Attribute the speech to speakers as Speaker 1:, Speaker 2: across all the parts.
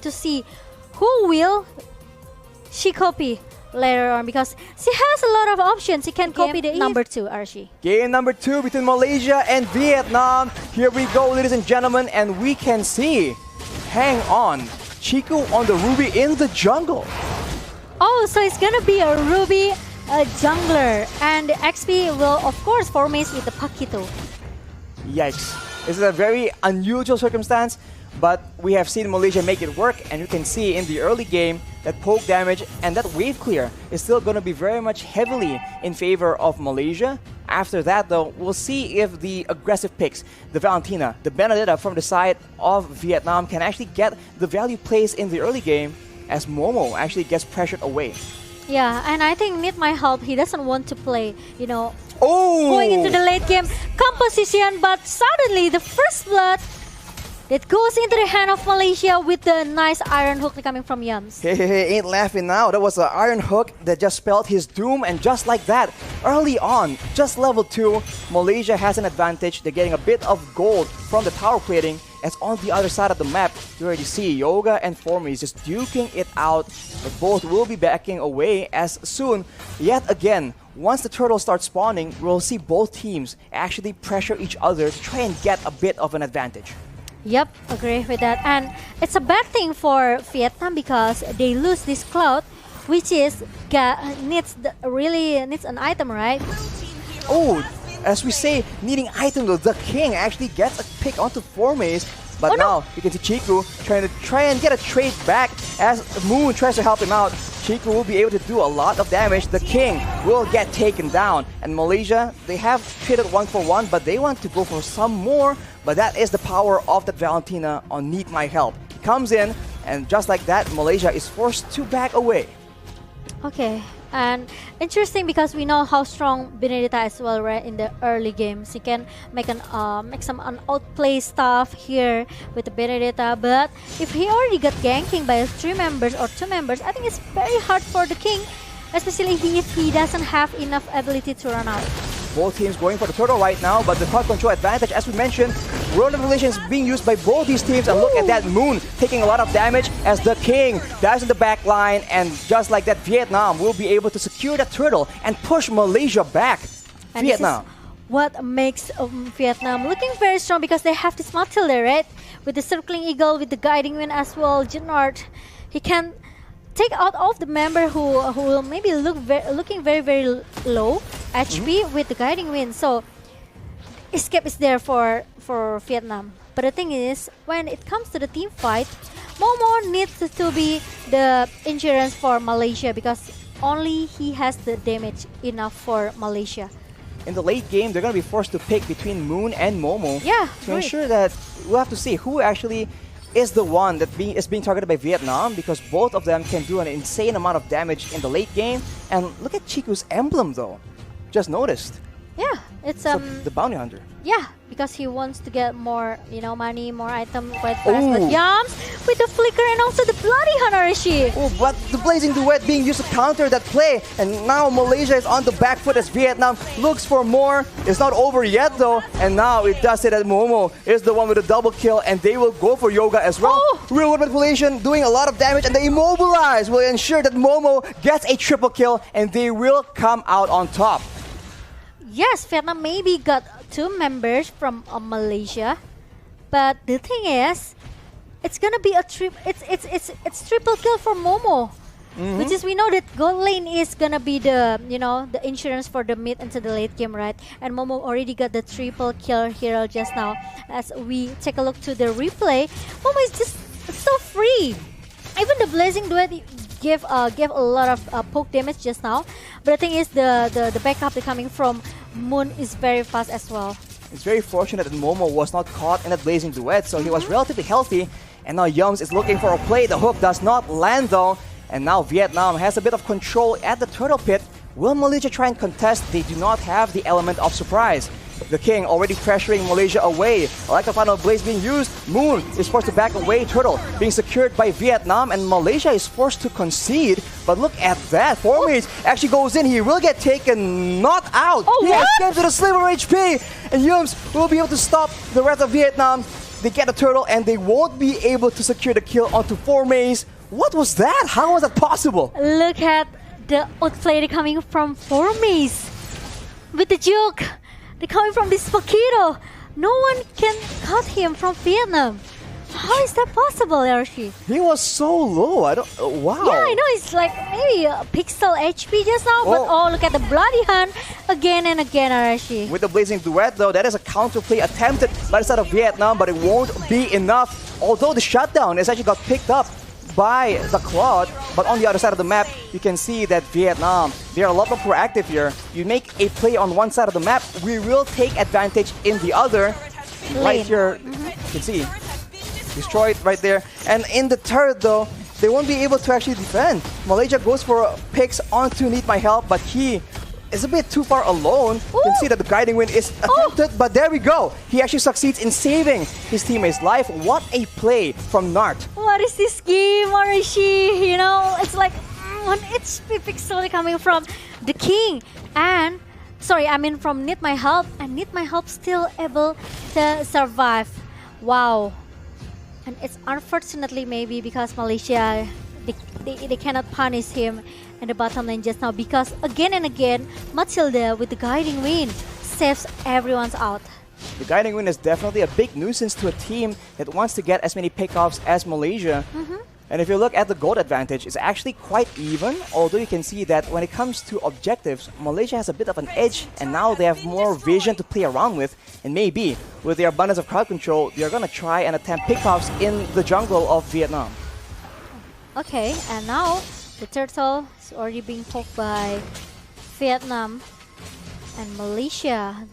Speaker 1: to see who will she copy later on, because she has a lot of options. She can copy the number 2, Archie.
Speaker 2: Game number 2 between Malaysia and Vietnam. Here we go, ladies and gentlemen, and we can see, hang on, Chiku on the Ruby in the jungle.
Speaker 1: Oh, so it's gonna be a Ruby jungler, and the XP will of course formate with the Pakito.
Speaker 2: Yikes. This is a very unusual circumstance, but we have seen Malaysia make it work, and you can see in the early game that poke damage and that wave clear is still going to be very much heavily in favor of Malaysia. After that, though, we'll see if the aggressive picks, the Valentina, the Benedetta from the side of Vietnam can actually get the value plays in the early game as Momo actually gets pressured away.
Speaker 1: Yeah, and I think Need might help. He doesn't want to play, you know,
Speaker 2: Oh!
Speaker 1: going into the late game composition, but suddenly the first blood that goes into the hand of Malaysia with the nice iron hook coming from Yums.
Speaker 2: Hey, ain't laughing now. That was an iron hook that just spelled his doom, and just like that, early on, just level 2, Malaysia has an advantage. They're getting a bit of gold from the tower plating, as on the other side of the map, you already see Yoga and Formies just duking it out, but both will be backing away as soon, yet again, once the turtles start spawning, we'll see both teams actually pressure each other to try and get a bit of an advantage.
Speaker 1: Yep, agree with that. And it's a bad thing for Vietnam because they lose this cloud, which is really needs an item, right?
Speaker 2: Oh, as we say, needing item though, the king actually gets a pick onto Formies. But now you can see Chiku trying and get a trade back as Moon tries to help him out. Chiku will be able to do a lot of damage. The king will get taken down. And Malaysia, they have traded 1-for-1, but they want to go for some more. But that is the power of that Valentina on Need My Help. He comes in, and just like that, Malaysia is forced to back away.
Speaker 1: Okay, and interesting because we know how strong Benedetta as well, right? In the early games, he can make some outplay stuff here with the Benedetta. But if he already got ganking by 3 members or 2 members, I think it's very hard for the king, especially if he doesn't have enough ability to run out.
Speaker 2: Both teams going for the turtle right now, but the crowd control advantage, as we mentioned, World of Relations being used by both these teams. And look at that, Moon taking a lot of damage as the king dives in the back line, and just like that, Vietnam will be able to secure the turtle and push Malaysia back.
Speaker 1: And
Speaker 2: Vietnam.
Speaker 1: This is what makes Vietnam looking very strong because they have this Matilda, right? With the circling eagle, with the guiding wind as well. Gennard, he can take out of the member who will maybe looking very low HP with the guiding wind. So escape is there for Vietnam. But the thing is, when it comes to the team fight, Momo needs to be the insurance for Malaysia because only he has the damage enough for Malaysia.
Speaker 2: In the late game, they're going to be forced to pick between Moon and Momo.
Speaker 1: Yeah,
Speaker 2: to ensure that we'll have to see who actually is the one that is being targeted by Vietnam, because both of them can do an insane amount of damage in the late game. And look at Chiku's emblem though. Just noticed.
Speaker 1: Yeah, it's
Speaker 2: So the bounty hunter.
Speaker 1: Yeah, because he wants to get more, money, more item quite fast. But Yams with the flicker and also the bloody Hanarashi.
Speaker 2: Oh, but the blazing duet being used to counter that play, and now Malaysia is on the back foot as Vietnam looks for more. It's not over yet though, and now it does say that Momo is the one with a double kill, and they will go for Yoga as well. Real world manipulation doing a lot of damage, and the immobilize will ensure that Momo gets a triple kill, and they will come out on top.
Speaker 1: Yes, Vietnam maybe got 2 members from Malaysia, but the thing is, it's gonna be a it's triple kill for Momo, which is, we know that gold lane is gonna be the the insurance for the mid into the late game, right? And Momo already got the triple kill here just now. As we take a look to the replay, Momo is just so free. Even the blazing duet gave a lot of poke damage just now, but the thing is, the backup coming from Moon is very fast as well.
Speaker 2: It's very fortunate that Momo was not caught in that blazing duet, so he was relatively healthy. And now Yums is looking for a play. The hook does not land though, and now Vietnam has a bit of control at the turtle pit. Will Malaysia try and contest? They do not have the element of surprise. The king already pressuring Malaysia away. Like a final blaze being used, Moon is forced to back away. Turtle being secured by Vietnam, and Malaysia is forced to concede. But look at that, Formies actually goes in. He will get taken, not out. He escapes with a sliver of HP, and Yums will be able to stop the rest of Vietnam. They get a turtle and they won't be able to secure the kill onto 4Maze. What was that? How was that possible?
Speaker 1: Look at the outplay coming from 4Maze. With the joke, they're coming from this Mosquito. No one can cut him from Vietnam. How is that possible, Archie?
Speaker 2: He was so low. I don't. Wow.
Speaker 1: Yeah, I know it's like maybe a pixel HP just now, but oh, look at the bloody hand again and again, Arashi.
Speaker 2: With the Blazing Duet, though, that is a counterplay attempted by the side of Vietnam, but it won't be enough. Although the shutdown has actually got picked up by the Cloud, but on the other side of the map, you can see that Vietnam, they are a lot more proactive here. You make a play on one side of the map, we will take advantage in the other. Right here, you can see. Destroyed right there. And in the turret though, they won't be able to actually defend. Malaysia goes for picks onto Need My Help, but he is a bit too far alone. You can see that the Guiding Wind is attempted, but there we go. He actually succeeds in saving his teammate's life. What a play from Nart.
Speaker 1: What is this game, Arishi? You know, it's like 1 HP pixel coming from the King. And, sorry, I mean from Need My Help. And Need My Help still able to survive. Wow. And it's unfortunately maybe because Malaysia, they cannot punish him in the bottom lane just now, because again and again, Matilda with the Guiding Wind saves everyone's out.
Speaker 2: The Guiding Wind is definitely a big nuisance to a team that wants to get as many pickoffs as Malaysia. And if you look at the gold advantage, it's actually quite even, although you can see that when it comes to objectives, Malaysia has a bit of an edge, and now they have more vision to play around with. And maybe, with their abundance of crowd control, they're going to try and attempt pickoffs in the jungle of Vietnam.
Speaker 1: Okay, and now the turtle is already being poked by Vietnam and Malaysia.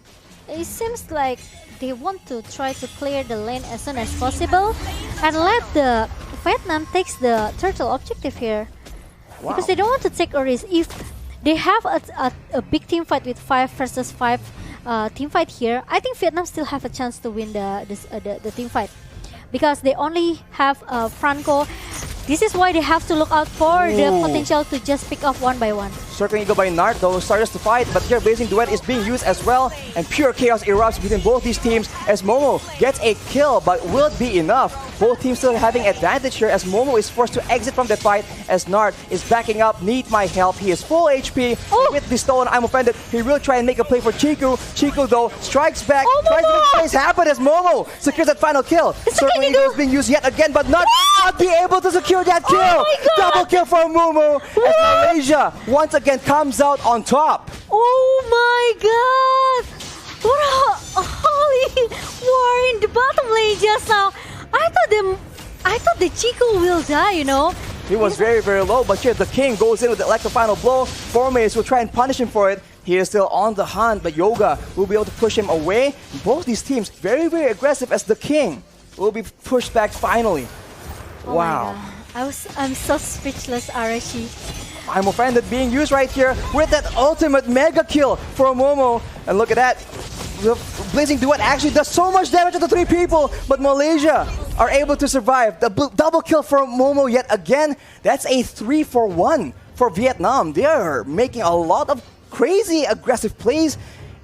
Speaker 1: It seems like they want to try to clear the lane as soon as possible and let the Vietnam takes the turtle objective here.
Speaker 2: Wow.
Speaker 1: Because they don't want to take a risk. If they have a big team fight with 5 versus 5 team fight here, I think Vietnam still have a chance to win the team fight, because they only have Franco. This is why they have to look out for the potential to just pick off one by one.
Speaker 2: Circling Eagle by Nart, though, starts to fight, but here Blazing Duet is being used as well, and pure chaos erupts between both these teams as Momo gets a kill, but will it be enough? Both teams still having advantage here as Momo is forced to exit from the fight as Nart is backing up. Need My Help. He is full HP. With the stone, I'm offended. He will try and make a play for Chiku. Chiku, though, strikes back, tries to make plays happen as Momo secures that final kill. Circling Eagle is being used yet again, but not be able to secure that kill. Double kill for Momo as Malaysia once again comes out on top.
Speaker 1: Oh my god! What a holy war in the bottom lane just now. I thought the Chico will die, you know.
Speaker 2: He was very, very low, but here the King goes in with like the final blow. 4Maze will try and punish him for it. He is still on the hunt, but Yoga will be able to push him away. Both these teams very, very aggressive as the King will be pushed back finally.
Speaker 1: Oh
Speaker 2: wow.
Speaker 1: I'm so speechless, Arashi.
Speaker 2: I'm offended being used right here with that ultimate mega kill for Momo. And look at that. The Blazing Duet actually does so much damage to the 3 people, but Malaysia are able to survive. The double kill for Momo yet again. That's a 3-for-1 for Vietnam. They are making a lot of crazy aggressive plays,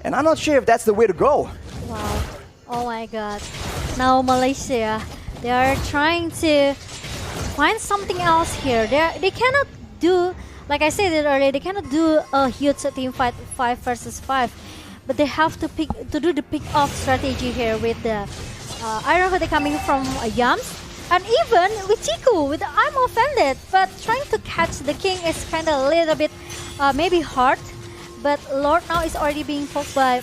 Speaker 2: and I'm not sure if that's the way to go.
Speaker 1: Wow. Oh my god. Now Malaysia, they are trying to find something else here. They cannot do, like I said it earlier, they cannot do a huge team fight 5 versus 5. But they have to do the pick-off strategy here with the Iron Hood coming from Yams. And even with Chiku, with the I'm offended. But trying to catch the King is kind of a little bit maybe hard. But Lord now is already being poked by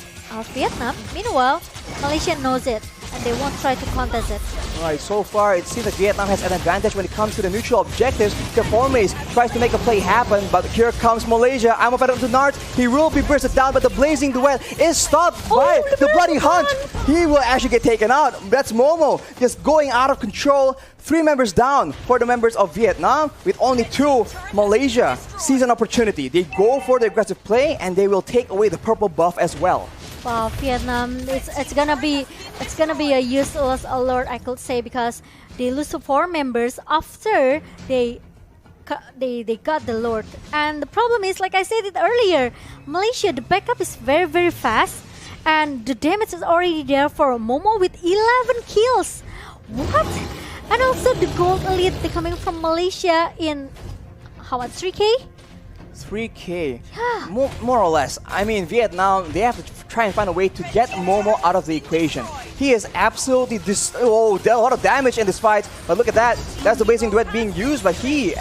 Speaker 1: Vietnam. Meanwhile, Malaysia knows it, and they won't try to contest it.
Speaker 2: Alright, so far it seems that Vietnam has an advantage when it comes to the neutral objectives. The 4Maze tries to make a play happen, but here comes Malaysia. I'm offended to Nart. He will be bursted down, but the Blazing Duet is stopped by the Bloody Hunt. He will actually get taken out. That's Momo just going out of control. 3 members down for the members of Vietnam, with only 2. Malaysia sees an opportunity. They go for the aggressive play, and they will take away the purple buff as well.
Speaker 1: Wow, Vietnam, it's gonna be a useless alert, I could say, because they lose 4 members after they got the Lord. And the problem is, like I said it earlier, Malaysia, the backup is very, very fast, and the damage is already there for Momo with 11 kills. What? And also the gold elite, they're coming from Malaysia in how much? 3K?
Speaker 2: 3K.
Speaker 1: Yeah.
Speaker 2: More or less. I mean, Vietnam, they have to try and find a way to get Momo out of the equation. He is absolutely oh, a lot of damage in this fight. But look at that. That's the Blazing Duet being used, but he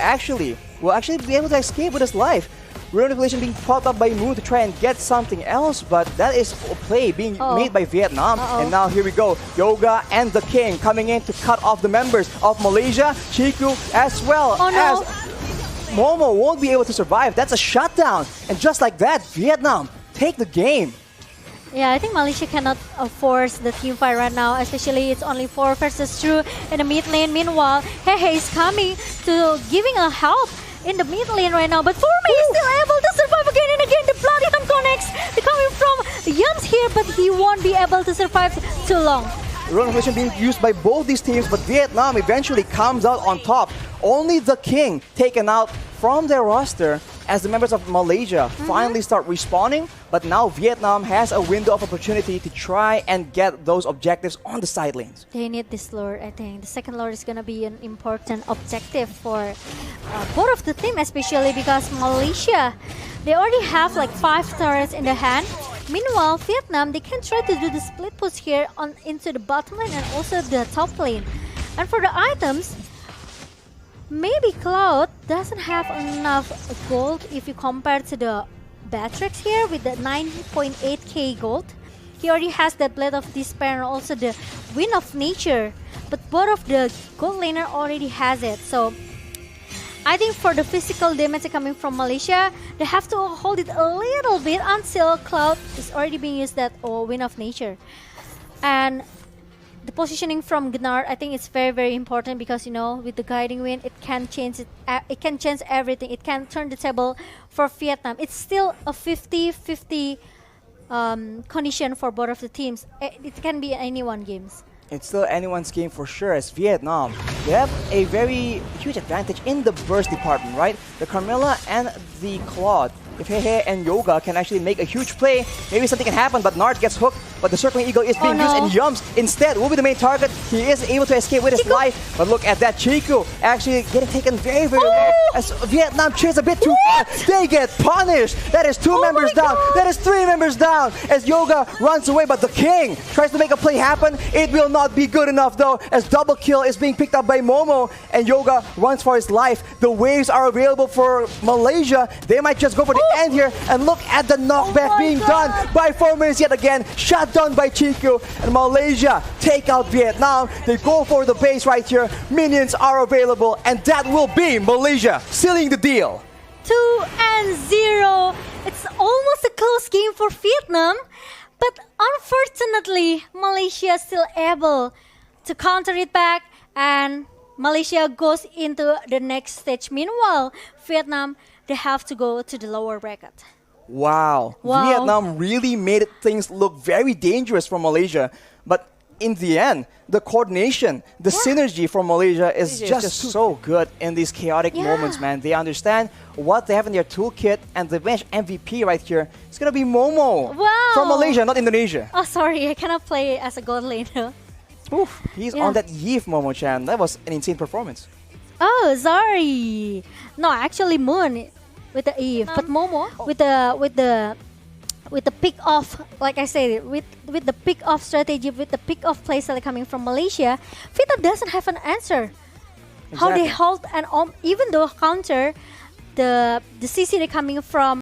Speaker 2: will actually be able to escape with his life. Manipulation being popped up by Moon to try and get something else, but that is a play being made by Vietnam. And now here we go. Yoga and the King coming in to cut off the members of Malaysia. Chiku as well as Momo won't be able to survive. That's a shutdown. And just like that, Vietnam take the game.
Speaker 1: Yeah, I think Malaysia cannot force the team fight right now, especially it's only 4 versus 2 in the mid lane. Meanwhile, Hehe is coming to giving a help in the mid lane right now, but Forme is still able to survive again and again. The Bloody Hunt connects. They're coming from Yums here, but he won't be able to survive too long.
Speaker 2: Manipulation being used by both these teams, but Vietnam eventually comes out on top. Only the King taken out from their roster as the members of Malaysia finally start respawning, but now Vietnam has a window of opportunity to try and get those objectives on the side lanes.
Speaker 1: They need this lord, I think. The second lord is going to be an important objective for both of the team, especially because Malaysia, they already have like 5 turrets in the hand. Meanwhile, Vietnam, they can try to do the split push here on into the bottom lane and also the top lane. And for the items, maybe Cloud doesn't have enough gold if you compare to the Batrix here with the 9.8k gold. He already has the Blade of Despair and also the Wind of Nature. But both of the gold laner already has it. So I think for the physical damage coming from Malaysia, they have to hold it a little bit until Cloud is already being used that Wind of Nature. And the positioning from Gnar, I think it's very, very important because, you know, with the Guiding Wind, it can change it can change everything. It can turn the table for Vietnam. It's still a 50-50 condition for both of the teams. It can be anyone games.
Speaker 2: It's still anyone's game for sure, as Vietnam, they have a very huge advantage in the burst department, right? The Carmilla and the Claude. If Hehe and Yoga can actually make a huge play, maybe something can happen, but Nart gets hooked, but the Circling Eagle is being used, and Yums instead will be the main target. He is able to escape with his life, but look at that, Chiku actually getting taken very, very low as Vietnam chase a bit too far. They get punished. That is 2 members down. That is 3 members down as Yoga runs away, but the King tries to make a play happen. It will not be good enough though, as double kill is being picked up by Momo, and Yoga runs for his life. The waves are available for Malaysia. They might just go for the end here, and look at the knockback being done by 4 minutes yet again. Shut down by Chiku, and Malaysia take out Vietnam. They go for the base right here. Minions are available, and that will be Malaysia sealing the deal.
Speaker 1: 2-0. It's almost a close game for Vietnam, but unfortunately, Malaysia is still able to counter it back, and Malaysia goes into the next stage. Meanwhile, Vietnam, they have to go to the lower bracket.
Speaker 2: Wow. Vietnam really made things look very dangerous for Malaysia, but in the end, the coordination, the synergy from Malaysia is just so good in these chaotic moments, man. They understand what they have in their toolkit, and the bench MVP right here is going to be Momo from Malaysia, not Indonesia.
Speaker 1: Oh, sorry, I cannot play as a god laner.
Speaker 2: Oof, he's on that Iesf, Momo-chan. That was an insane performance.
Speaker 1: Oh, sorry. No, actually Moon with the Eve, but Momo with the pick off, like I said, with the pick off strategy, with the pick off playstyle coming from Malaysia, Vita doesn't have an answer. How they hold and even though counter the CC coming from